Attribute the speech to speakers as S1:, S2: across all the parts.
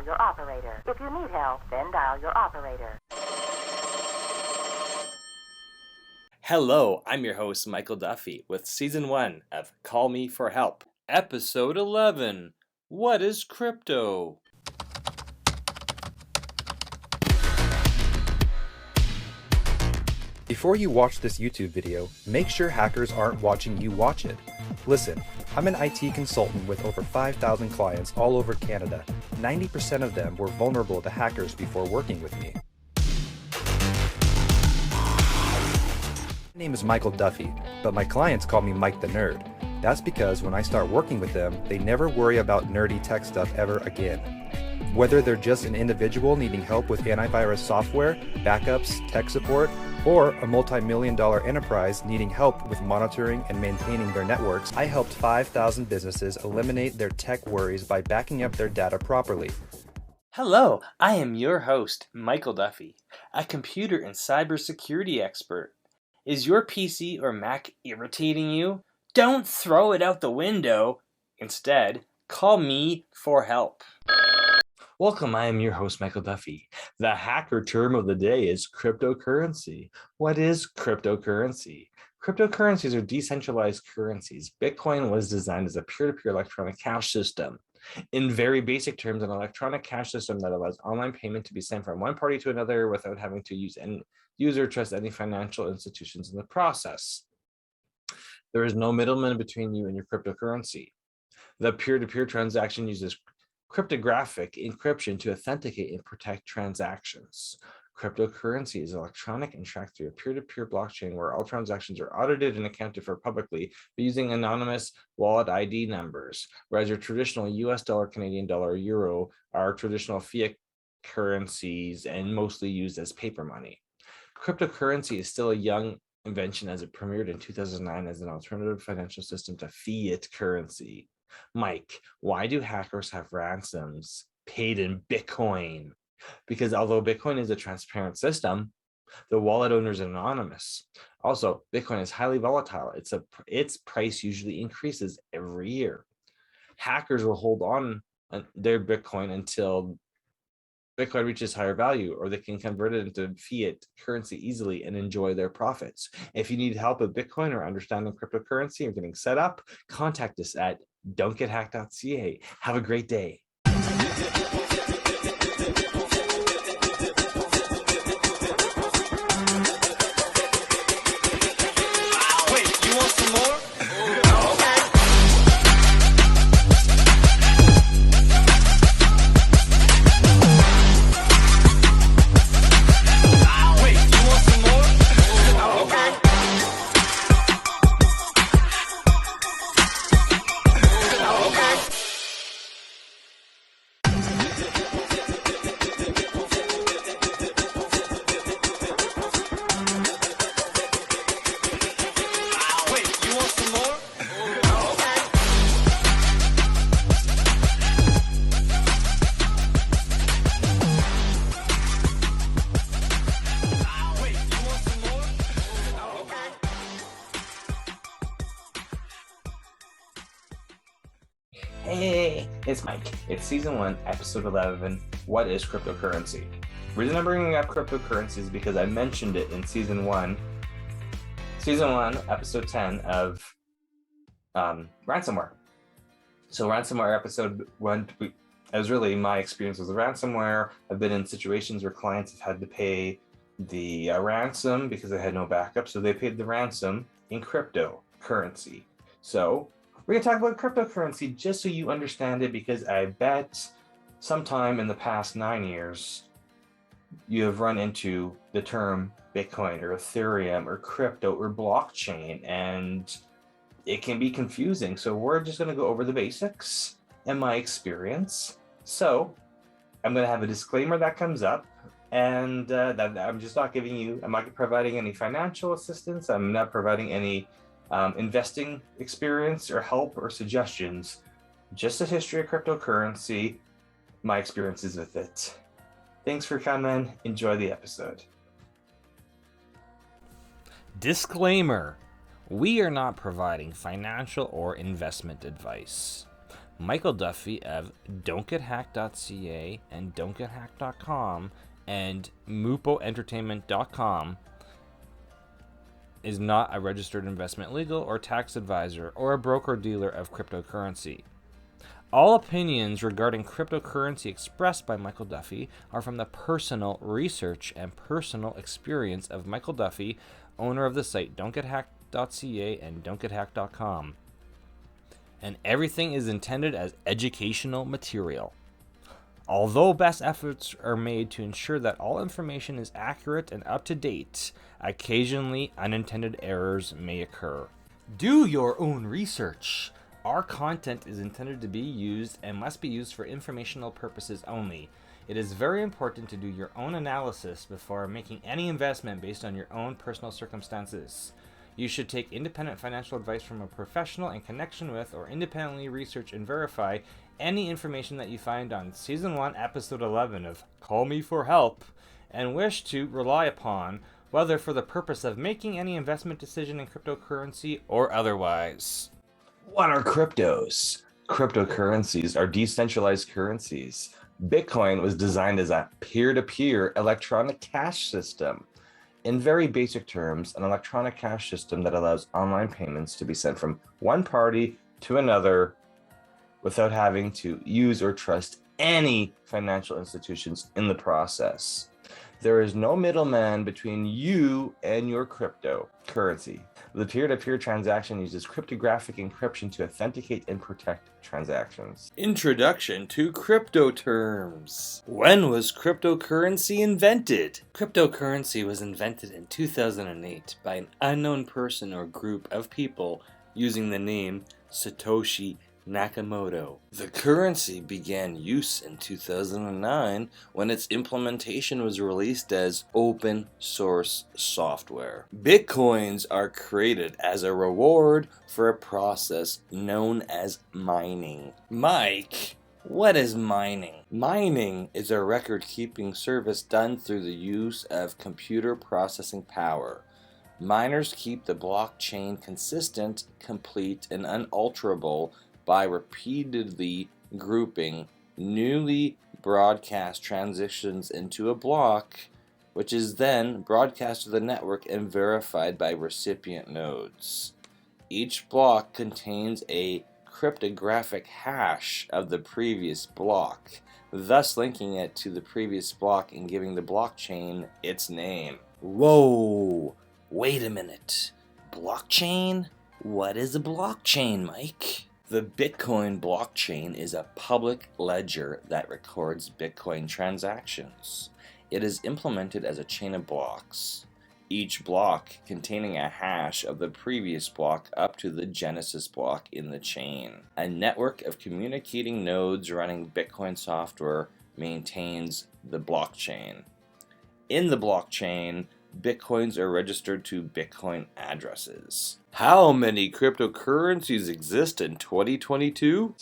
S1: dial your operator. If you need help, then dial your operator.
S2: Hello, I'm your host, Michael Duffy, with Season 1 of Call Me for Help, Episode 11. What is crypto?
S3: Before you watch this YouTube video, make sure hackers aren't watching you watch it. Listen, I'm an IT consultant with over 5,000 clients all over Canada. 90% of them were vulnerable to hackers before working with me. My name is Michael Duffy, but my clients call me Mike the Nerd. That's because when I start working with them, they never worry about nerdy tech stuff ever again. Whether they're just an individual needing help with antivirus software, backups, tech support, or a multi-million-dollar enterprise needing help with monitoring and maintaining their networks, I helped 5,000 businesses eliminate their tech worries by backing up their data properly.
S2: Hello, I am your host, Michael Duffy, a computer and cybersecurity expert. Is your PC or Mac irritating you? Don't throw it out the window. Instead, call me for help. Welcome, I am your host, Michael Duffy. The hacker term of the day is cryptocurrency. What is cryptocurrency? Cryptocurrencies are decentralized currencies. Bitcoin was designed as a peer-to-peer electronic cash system. In very basic terms, an electronic cash system that allows online payment to be sent from one party to another without having to use or trust any financial institutions in the process. There is no middleman between you and your cryptocurrency. The peer-to-peer transaction uses cryptographic encryption to authenticate and protect transactions. Cryptocurrency is electronic and tracked through a peer-to-peer blockchain where all transactions are audited and accounted for publicly by using anonymous wallet ID numbers, whereas your traditional US dollar, Canadian dollar, euro are traditional fiat currencies and mostly used as paper money. Cryptocurrency is still a young invention as it premiered in 2009 as an alternative financial system to fiat currency. Mike, why do hackers have ransoms paid in Bitcoin? Because although Bitcoin is a transparent system, the wallet owner is anonymous. Also, Bitcoin is highly volatile. Its price usually increases every year. Hackers will hold on their Bitcoin until Bitcoin reaches higher value, or they can convert it into fiat currency easily and enjoy their profits. If you need help with Bitcoin or understanding cryptocurrency or getting set up, contact us at don'tgethacked.ca. Have a great day. Wait, you want some more? Hey, it's Mike. It's Season 1, Episode 11, What is Cryptocurrency? The reason I'm bringing up cryptocurrency is because I mentioned it in Season 1, Episode 10 of ransomware. So ransomware Episode 1 is really my experience with ransomware. I've been in situations where clients have had to pay the ransom because they had no backup, so they paid the ransom in cryptocurrency. So we're going to talk about cryptocurrency just so you understand it, because I bet sometime in the past 9 years, you have run into the term Bitcoin or Ethereum or crypto or blockchain, and it can be confusing. So we're just going to go over the basics and my experience. So I'm going to have a disclaimer that comes up, and that I'm just not I'm not providing any financial assistance. I'm not providing any investing experience or help or suggestions, just a history of cryptocurrency, my experiences with it. Thanks for coming. Enjoy the episode. Disclaimer: we are not providing financial or investment advice. Michael Duffy of don'tgethacked.ca and don'tgethacked.com and mupoentertainment.com is not a registered investment legal or tax advisor or a broker-dealer of cryptocurrency. All opinions regarding cryptocurrency expressed by Michael Duffy are from the personal research and personal experience of Michael Duffy, owner of the site don'tgethacked.ca and don'tgethacked.com. And everything is intended as educational material. Although best efforts are made to ensure that all information is accurate and up to date, occasionally unintended errors may occur. Do your own research. Our content is intended to be used and must be used for informational purposes only. It is very important to do your own analysis before making any investment based on your own personal circumstances. You should take independent financial advice from a professional in connection with or independently research and verify any information that you find on Season 1, Episode 11 of Call Me for Help and wish to rely upon, whether for the purpose of making any investment decision in cryptocurrency or otherwise.
S4: What are cryptos? Cryptocurrencies are decentralized currencies. Bitcoin was designed as a peer-to-peer electronic cash system. In very basic terms, an electronic cash system that allows online payments to be sent from one party to another without having to use or trust any financial institutions in the process. There is no middleman between you and your cryptocurrency. The peer-to-peer transaction uses cryptographic encryption to authenticate and protect transactions.
S2: Introduction to crypto terms. When was cryptocurrency invented? Cryptocurrency was invented in 2008 by an unknown person or group of people using the name Satoshi Nakamoto. The currency began use in 2009 when its implementation was released as open source software. Bitcoins are created as a reward for a process known as mining. Mike, what is mining? Mining is a record-keeping service done through the use of computer processing power. Miners keep the blockchain consistent, complete, and unalterable by repeatedly grouping newly broadcast transitions into a block, which is then broadcast to the network and verified by recipient nodes. Each block contains a cryptographic hash of the previous block, thus linking it to the previous block and giving the blockchain its name. Whoa, wait a minute. Blockchain? What is a blockchain, Mike? The Bitcoin blockchain is a public ledger that records Bitcoin transactions. It is implemented as a chain of blocks, each block containing a hash of the previous block up to the genesis block in the chain. A network of communicating nodes running Bitcoin software maintains the blockchain. In the blockchain, Bitcoins are registered to Bitcoin addresses. How many cryptocurrencies exist in 2022?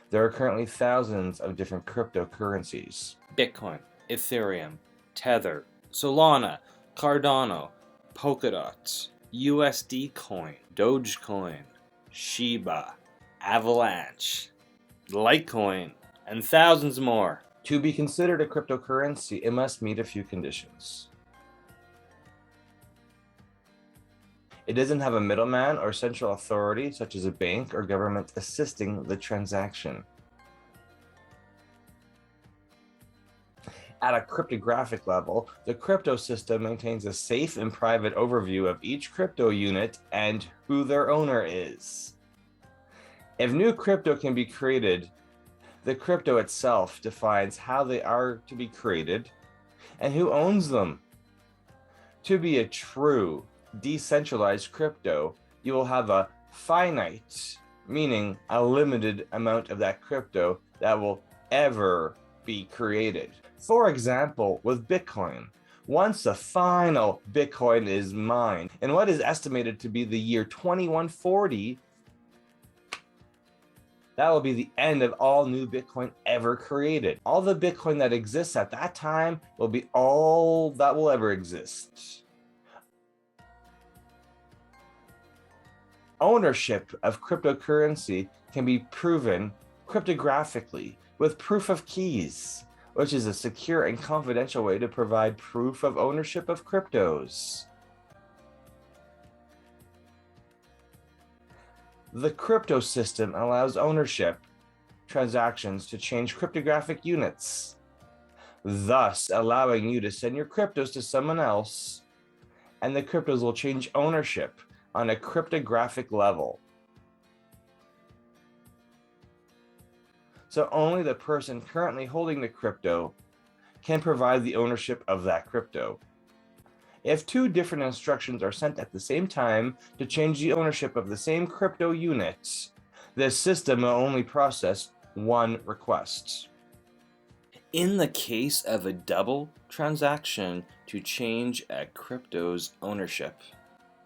S4: There are currently thousands of different cryptocurrencies.
S2: Bitcoin, Ethereum, Tether, Solana, Cardano, Polkadot, USD Coin, Dogecoin, Shiba, Avalanche, Litecoin, and thousands more.
S4: To be considered a cryptocurrency, it must meet a few conditions. It doesn't have a middleman or central authority, such as a bank or government, assisting the transaction. At a cryptographic level, the crypto system maintains a safe and private overview of each crypto unit and who their owner is. If new crypto can be created, the crypto itself defines how they are to be created and who owns them. To be a true decentralized crypto, you will have a finite, meaning a limited amount of that crypto that will ever be created. For example, with Bitcoin, once the final Bitcoin is mined in what is estimated to be the year 2140, that will be the end of all new Bitcoin ever created. All the Bitcoin that exists at that time will be all that will ever exist. Ownership of cryptocurrency can be proven cryptographically with proof of keys, which is a secure and confidential way to provide proof of ownership of cryptos. The crypto system allows ownership transactions to change cryptographic units, thus allowing you to send your cryptos to someone else, and the cryptos will change ownership on a cryptographic level. So only the person currently holding the crypto can provide the ownership of that crypto. If two different instructions are sent at the same time to change the ownership of the same crypto unit, the system will only process one request.
S2: In the case of a double transaction to change a crypto's ownership,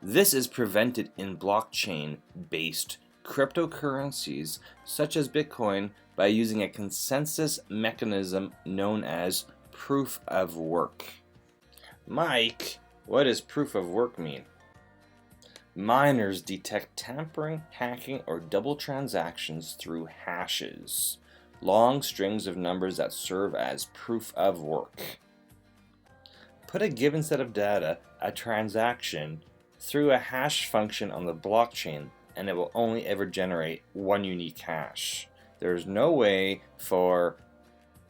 S2: this is prevented in blockchain-based cryptocurrencies such as Bitcoin by using a consensus mechanism known as proof of work. Mike, what does proof of work mean? Miners detect tampering, hacking, or double transactions through hashes, long strings of numbers that serve as proof of work. Put a given set of data, a transaction, through a hash function on the blockchain, and it will only ever generate one unique hash. There is no way for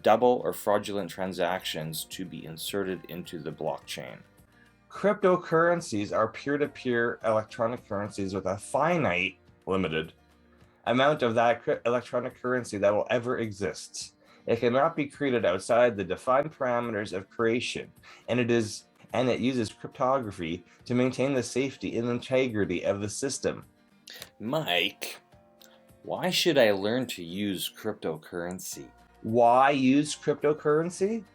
S2: double or fraudulent transactions to be inserted into the blockchain.
S4: Cryptocurrencies are peer-to-peer electronic currencies with a finite, limited, amount of that electronic currency that will ever exist. It cannot be created outside the defined parameters of creation, and it uses cryptography to maintain the safety and integrity of the system.
S2: Mike, why should I learn to use cryptocurrency?
S4: Why use cryptocurrency?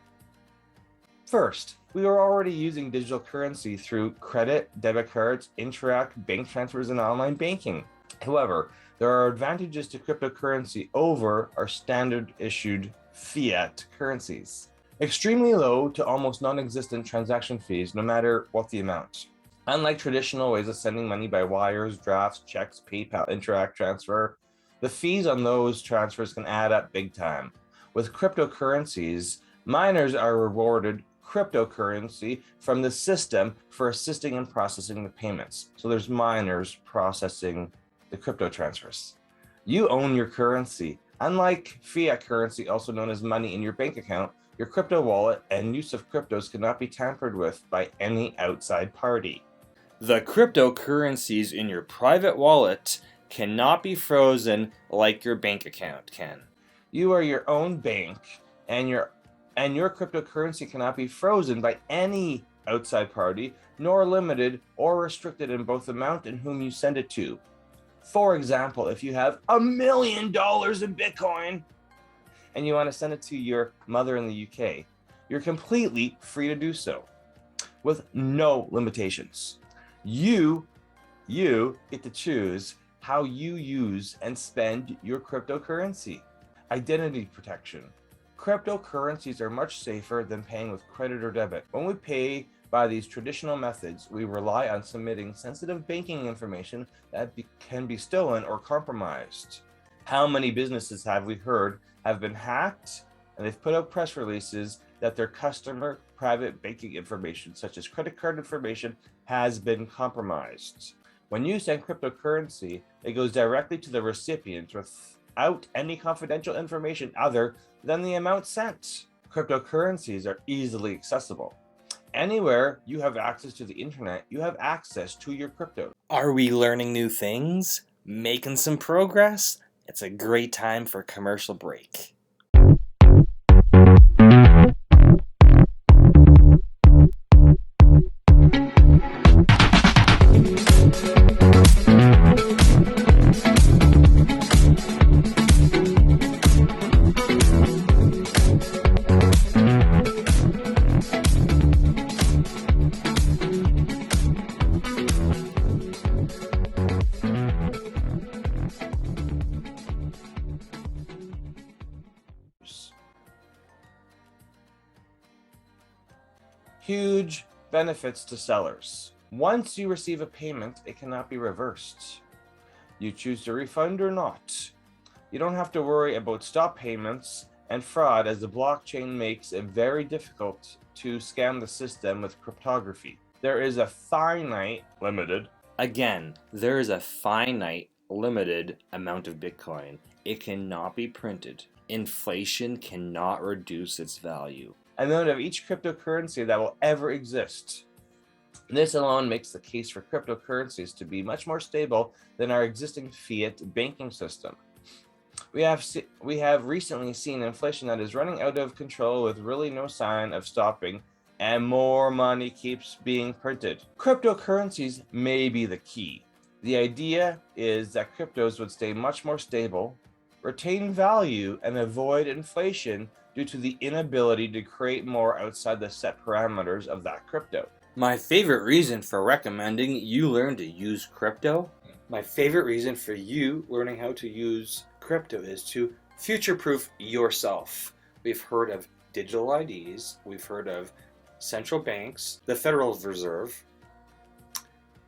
S4: First, we are already using digital currency through credit, debit cards, Interac, bank transfers, and online banking. However, there are advantages to cryptocurrency over our standard issued fiat currencies. Extremely low to almost non-existent transaction fees, no matter what the amount. Unlike traditional ways of sending money by wires, drafts, checks, PayPal, Interac transfer, the fees on those transfers can add up big time. With cryptocurrencies, miners are rewarded cryptocurrency from the system for assisting in processing the payments. So there's miners processing the crypto transfers. You own your currency. Unlike fiat currency, also known as money in your bank account, your crypto wallet and use of cryptos cannot be tampered with by any outside party.
S2: The cryptocurrencies in your private wallet cannot be frozen like your bank account can.
S4: You are your own bank, and your cryptocurrency cannot be frozen by any outside party, nor limited or restricted in both amount and whom you send it to. For example, if you have $1 million in Bitcoin and you want to send it to your mother in the UK, you're completely free to do so with no limitations. You get to choose how you use and spend your cryptocurrency. Identity protection. Cryptocurrencies are much safer than paying with credit or debit. When we pay by these traditional methods, we rely on submitting sensitive banking information that can be stolen or compromised. How many businesses have we heard have been hacked, and they've put out press releases that their customer private banking information, such as credit card information, has been compromised. When you send cryptocurrency, it goes directly to the recipient without any confidential information other than the amount sent. Cryptocurrencies are easily accessible. Anywhere you have access to the internet, you have access to your crypto.
S2: Are we learning new things? Making some progress? It's a great time for a commercial break.
S4: Huge benefits to sellers. Once you receive a payment, it cannot be reversed. You choose to refund or not. You don't have to worry about stop payments and fraud, as the blockchain makes it very difficult to scam the system with cryptography. There is a finite, limited
S2: amount of Bitcoin. It cannot be printed. Inflation cannot reduce its value.
S4: amount of each cryptocurrency that will ever exist. This alone makes the case for cryptocurrencies to be much more stable than our existing fiat banking system. We have recently seen inflation that is running out of control with really no sign of stopping, and more money keeps being printed. Cryptocurrencies may be the key. The idea is that cryptos would stay much more stable, retain value, and avoid inflation due to the inability to create more outside the set parameters of that crypto.
S2: My favorite reason for recommending you learn to use crypto, my favorite reason for you learning how to use crypto is to future-proof yourself. We've heard of digital IDs, we've heard of central banks, the Federal Reserve,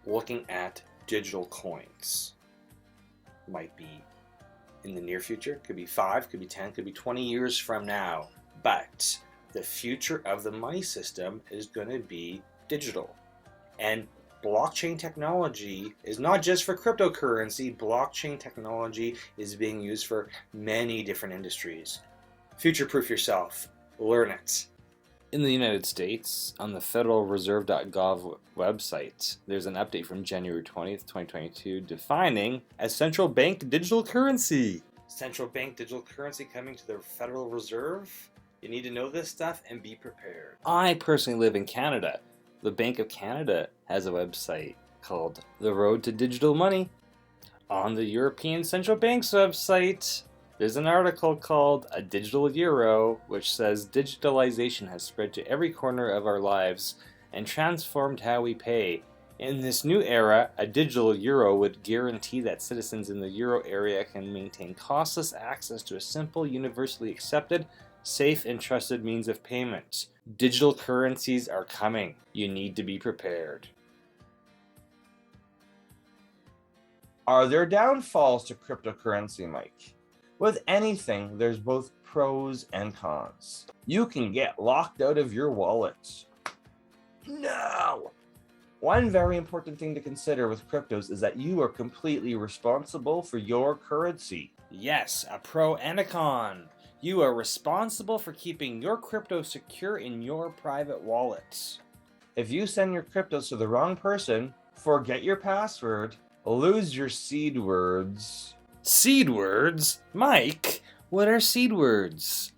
S2: looking at digital coins. Might be in the near future, could be 5, could be 10, could be 20 years from now. But the future of the money system is going to be digital. And blockchain technology is not just for cryptocurrency. Blockchain technology is being used for many different industries. Future-proof yourself. Learn it. In the United States, on the federalreserve.gov website, there's an update from January 20th, 2022 defining a central bank digital currency. Central bank digital currency coming to the Federal Reserve? You need to know this stuff and be prepared. I personally live in Canada. The Bank of Canada has a website called The Road to Digital Money. On the European Central Bank's website, there's an article called A Digital Euro, which says digitalization has spread to every corner of our lives and transformed how we pay. In this new era, a digital euro would guarantee that citizens in the euro area can maintain costless access to a simple, universally accepted, safe and trusted means of payment. Digital currencies are coming. You need to be prepared.
S4: Are there downfalls to cryptocurrency, Mike? With anything, there's both pros and cons. You can get locked out of your wallet. No! One very important thing to consider with cryptos is that you are completely responsible for your currency.
S2: Yes, a pro and a con. You are responsible for keeping your crypto secure in your private wallet.
S4: If you send your cryptos to the wrong person, forget your password, lose your seed words.
S2: Seed words? Mike, what are seed words?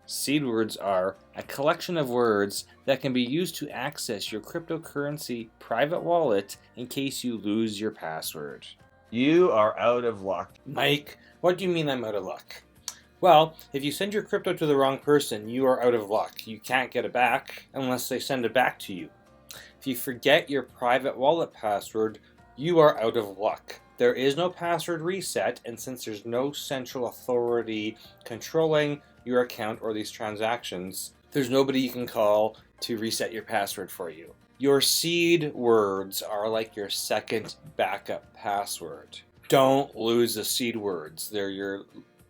S2: Seed words are a collection of words that can be used to access your cryptocurrency private wallet in case you lose your password.
S4: You are out of luck.
S2: Mike, what do you mean I'm out of luck? Well, if you send your crypto to the wrong person, you are out of luck. You can't get it back unless they send it back to you. If you forget your private wallet password, you are out of luck. There is no password reset, and since there's no central authority controlling your account or these transactions, there's nobody you can call to reset your password for you. Your seed words are like your second backup password. Don't lose the seed words. They're your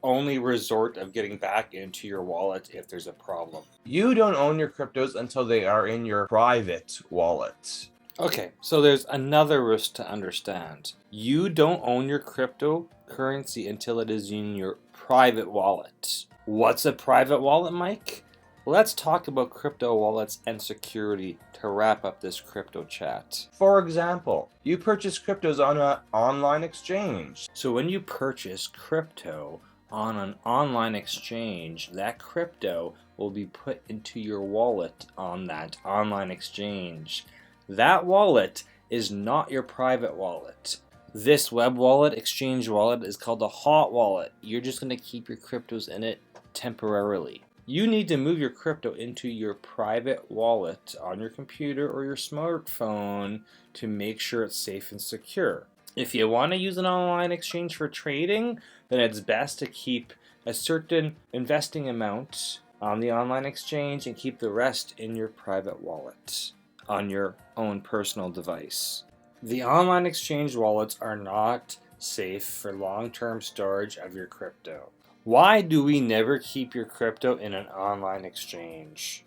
S2: only resort of getting back into your wallet if there's a problem.
S4: You don't own your cryptos until they are in your private wallet.
S2: Okay, so there's another risk to understand. You don't own your cryptocurrency until it is in your private wallet. What's a private wallet, Mike? Let's talk about crypto wallets and security to wrap up this crypto chat.
S4: For example, you purchase cryptos on an online exchange.
S2: So when you purchase crypto on an online exchange, that crypto will be put into your wallet on that online exchange. That wallet is not your private wallet. This web wallet, exchange wallet, is called a hot wallet. You're just going to keep your cryptos in it temporarily. You need to move your crypto into your private wallet on your computer or your smartphone to make sure it's safe and secure. If you want to use an online exchange for trading, then it's best to keep a certain investing amount on the online exchange and keep the rest in your private wallet on your own personal device. The online exchange wallets are not safe for long-term storage of your crypto. Why do we never keep your crypto in an online exchange?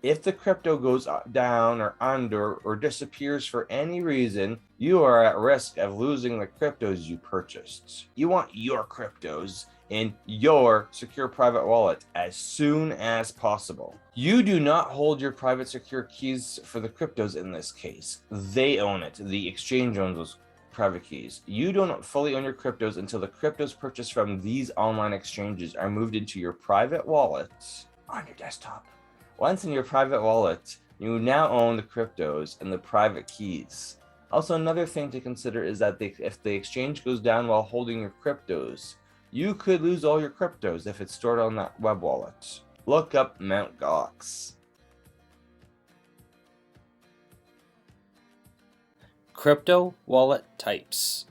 S4: If the crypto goes down or under or disappears for any reason, you are at risk of losing the cryptos you purchased. You want your cryptos in your secure private wallet as soon as possible. You do not hold your private secure keys for the cryptos in this case. They own it. The exchange owns those private keys. You don't fully own your cryptos until the cryptos purchased from these online exchanges are moved into your private wallet on your desktop. Once in your private wallet, you now own the cryptos and the private keys. Also, another thing to consider is that if the exchange goes down while holding your cryptos, you could lose all your cryptos if it's stored on that web wallet. Look up Mt. Gox.
S2: Crypto wallet types.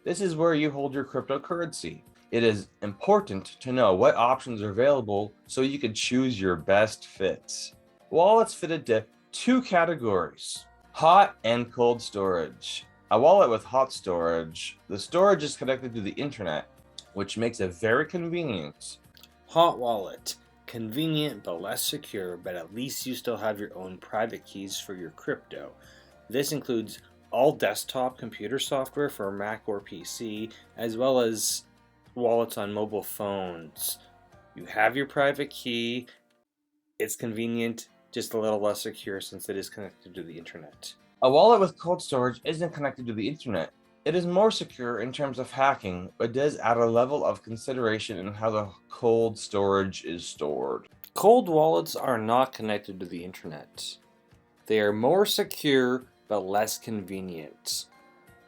S4: This is where you hold your cryptocurrency. It is important to know what options are available so you can choose your best fits. Wallets fit into two categories: hot and cold storage. A wallet with hot storage, the storage is connected to the internet, which makes it very convenient.
S2: Hot wallet. Convenient but less secure, but at least you still have your own private keys for your crypto. This includes all desktop computer software for Mac or PC, as well as wallets on mobile phones. You have your private key. It's convenient, just a little less secure since it is connected to the internet.
S4: A wallet with cold storage isn't connected to the internet. It is more secure in terms of hacking, but does add a level of consideration in how the cold storage is stored.
S2: Cold wallets are not connected to the internet. They are more secure but less convenient.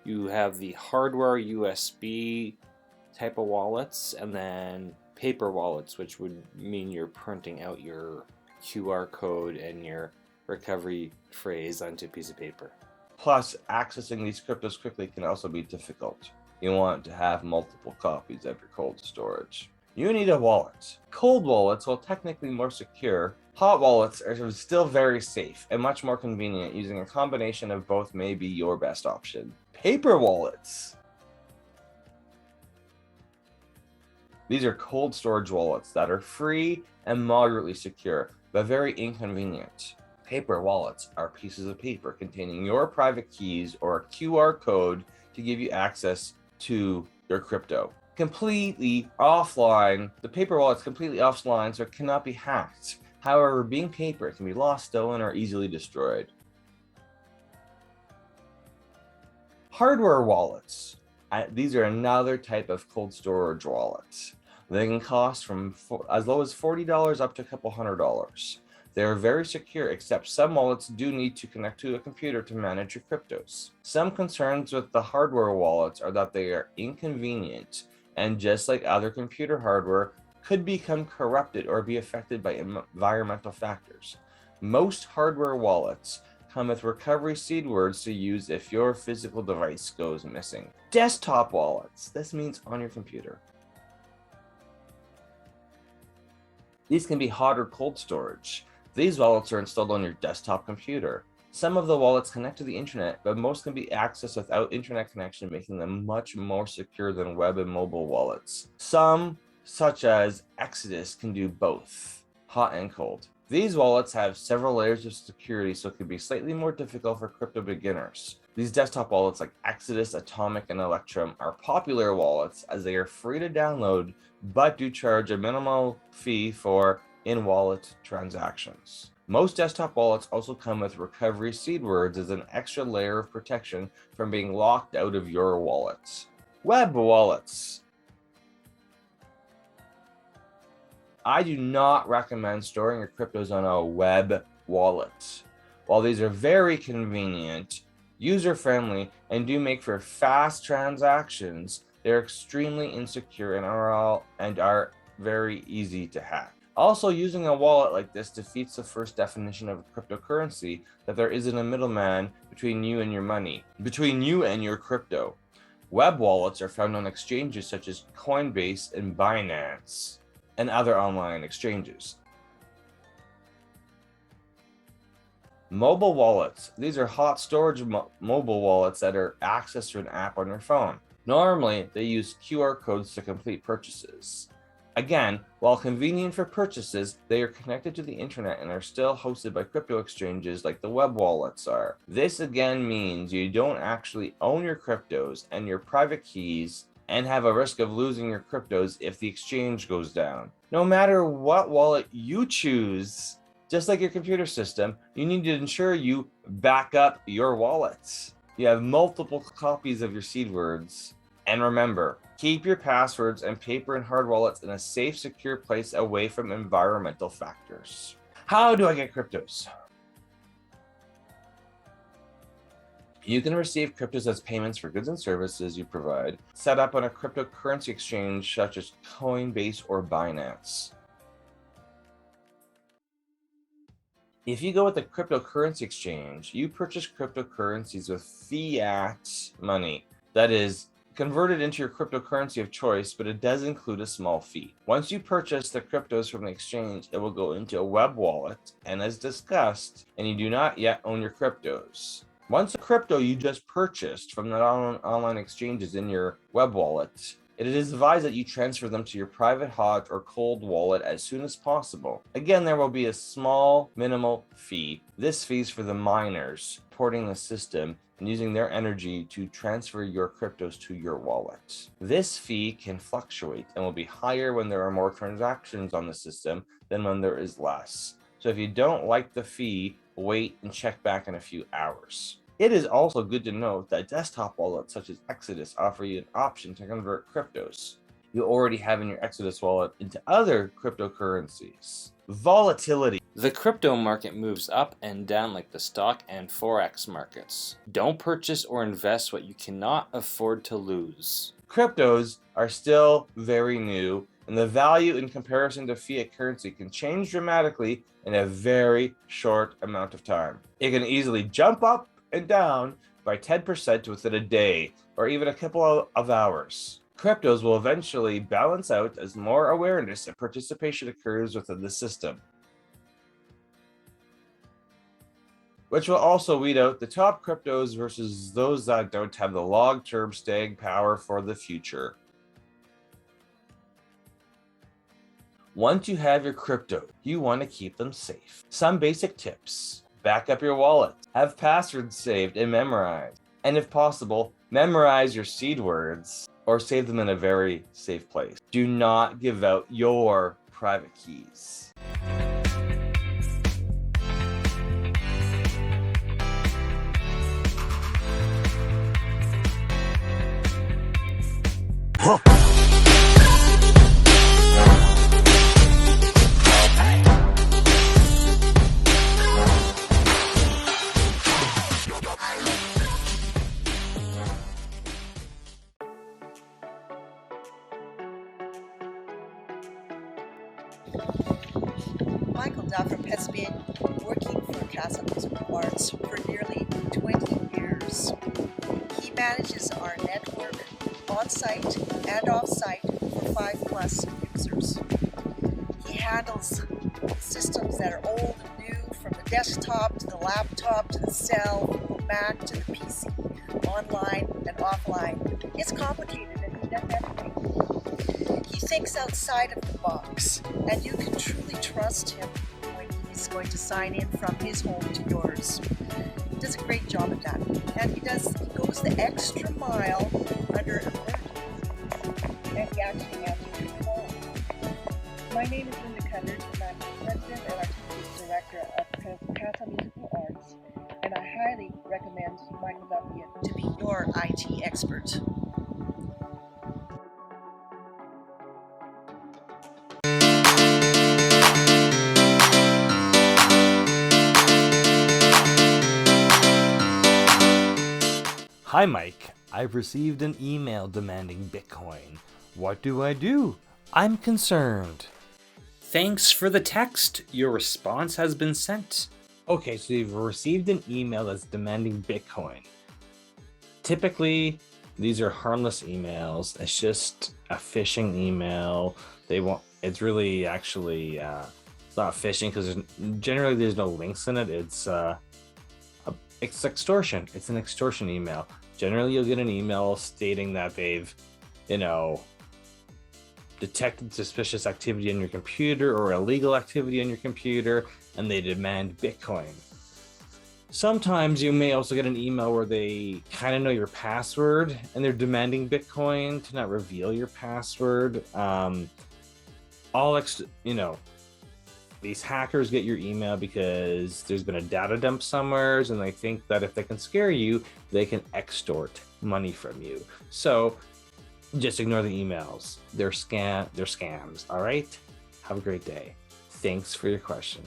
S2: You have the hardware USB type of wallets, and then paper wallets, which would mean you're printing out your QR code and your recovery phrase onto a piece of paper.
S4: Plus, accessing these cryptos quickly can also be difficult. You want to have multiple copies of your cold storage. You need a wallet. Cold wallets, while technically more secure, hot wallets are still very safe and much more convenient. Using a combination of both may be your best option. Paper wallets. These are cold storage wallets that are free and moderately secure, but very inconvenient. Paper wallets are pieces of paper containing your private keys or a QR code to give you access to your crypto. Completely offline, the paper wallet's completely offline, so it cannot be hacked. However, being paper, it can be lost, stolen, or easily destroyed. Hardware wallets. These are another type of cold storage wallet. They can cost from as low as $40 up to a couple $100. They are very secure, except some wallets do need to connect to a computer to manage your cryptos. Some concerns with the hardware wallets are that they are inconvenient, and just like other computer hardware, could become corrupted or be affected by environmental factors. Most hardware wallets come with recovery seed words to use if your physical device goes missing. Desktop wallets. This means on your computer. These can be hot or cold storage. These wallets are installed on your desktop computer. Some of the wallets connect to the internet, but most can be accessed without internet connection, making them much more secure than web and mobile wallets. Some, such as Exodus, can do both, hot and cold. These wallets have several layers of security, so it can be slightly more difficult for crypto beginners. These desktop wallets like Exodus, Atomic, and Electrum are popular wallets as they are free to download, but do charge a minimal fee for in-wallet transactions. Most desktop wallets also come with recovery seed words as an extra layer of protection from being locked out of your wallets. Web wallets. I do not recommend storing your cryptos on a web wallet. While these are very convenient, user-friendly, and do make for fast transactions, they're extremely insecure and are very easy to hack. Also, using a wallet like this defeats the first definition of a cryptocurrency, that there isn't a middleman between you and your money, between you and your crypto. Web wallets are found on exchanges such as Coinbase and Binance, and other online exchanges. Mobile wallets. These are hot storage mobile wallets that are accessed through an app on your phone. Normally, they use QR codes to complete purchases. Again, while convenient for purchases, they are connected to the internet and are still hosted by crypto exchanges like the web wallets are. This again means you don't actually own your cryptos and your private keys and have a risk of losing your cryptos if the exchange goes down. No matter what wallet you choose, just like your computer system, you need to ensure you back up your wallets. You have multiple copies of your seed words. And remember, keep your passwords and paper and hard wallets in a safe, secure place away from environmental factors. How do I get cryptos? You can receive cryptos as payments for goods and services you provide, set up on a cryptocurrency exchange such as Coinbase or Binance. If you go with a cryptocurrency exchange, you purchase cryptocurrencies with fiat money. That is, converted into your cryptocurrency of choice, but it does include a small fee. Once you purchase the cryptos from the exchange, it will go into a web wallet, and as discussed, and you do not yet own your cryptos. Once the crypto you just purchased from the online exchange is in your web wallet, it is advised that you transfer them to your private hot or cold wallet as soon as possible. Again, there will be a small minimal fee. This fee is for the miners supporting the system and using their energy to transfer your cryptos to your wallet. This fee can fluctuate and will be higher when there are more transactions on the system than when there is less. So if you don't like the fee, wait and check back in a few hours. It is also good to note that desktop wallets such as Exodus offer you an option to convert cryptos you already have in your Exodus wallet into other cryptocurrencies. Volatility.
S2: The crypto market moves up and down like the stock and forex markets. Don't purchase or invest what you cannot afford to lose.
S4: Cryptos are still very new, and the value in comparison to fiat currency can change dramatically in a very short amount of time. It can easily jump up and down by 10% within a day or even a couple of hours. Cryptos will eventually balance out as more awareness and participation occurs within the system, which will also weed out the top cryptos versus those that don't have the long-term staying power for the future. Once you have your crypto, you want to keep them safe. Some basic tips: back up your wallet, have passwords saved and memorized, and if possible, memorize your seed words or save them in a very safe place. Do not give out your private keys.
S5: Michael Duff has been working for Casa Musical Arts for nearly 20 years. He manages our network on-site and off-site for 5+ users. He handles systems that are old and new, from the desktop to the laptop to the cell, from the Mac to the PC, online and offline. It's complicated and he does everything. He thinks outside of the box, and you can truly trust him when he's going to sign in from his home to yours. He does a great job at that, and he goes the extra mile under emergency, and he actually answers your phone. My name is Linda Cuthers, and I'm the President and Artistic Director of Casa Musical Arts, and I highly recommend Michael Duffy to be your IT expert.
S2: Hi Mike, I've received an email demanding Bitcoin. What do I do? I'm concerned. Thanks for the text. Your response has been sent. Okay, so you've received an email that's demanding Bitcoin. Typically, these are harmless emails. It's just a phishing email. It's really actually, it's not phishing because generally there's no links in it. It's
S4: It's extortion. It's an extortion email. Generally, you'll get an email stating that they've, detected suspicious activity on your computer or illegal activity on your computer, and they demand Bitcoin. Sometimes you may also get an email where they kind of know your password and they're demanding Bitcoin to not reveal your password. These hackers get your email because there's been a data dump somewhere, and they think that if they can scare you, they can extort money from you. So just ignore the emails. They're scams. All right. Have a great day. Thanks for your question.